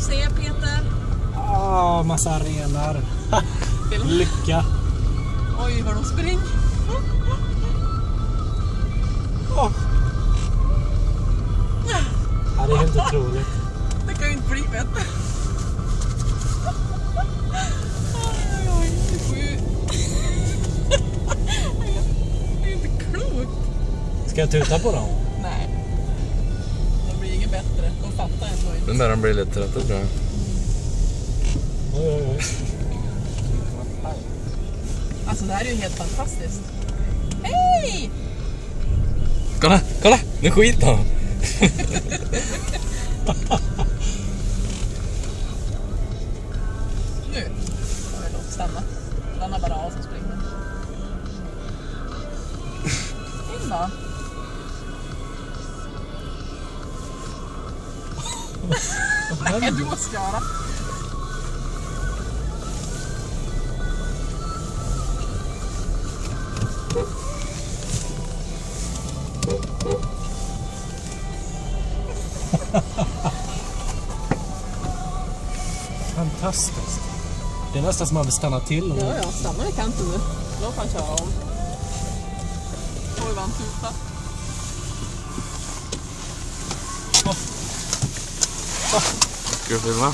se, Peter? Massa renar. Lycka. Oj, vad de springer. Ja, det är helt otroligt. Det kan ju inte bli bättre. Oj, det får ju... Det är inte klokt. Ska jag tuta på dem? Nej. De blir inget bättre. De fattar ändå inte. Den där blir lite trött, tror jag. Oj. Alltså, det här är ju helt fantastiskt. Hej! Kolla! Nu skiter han. Nu får vi låt stanna. Stanna bara av så springer. In då. Nej, du måste göra. Fantastiskt. Det är nästan som man vill stanna till. Och... Ja, stanna i kanten nu. Låt han köra om. Oj, vad han tutar. Ska du filma?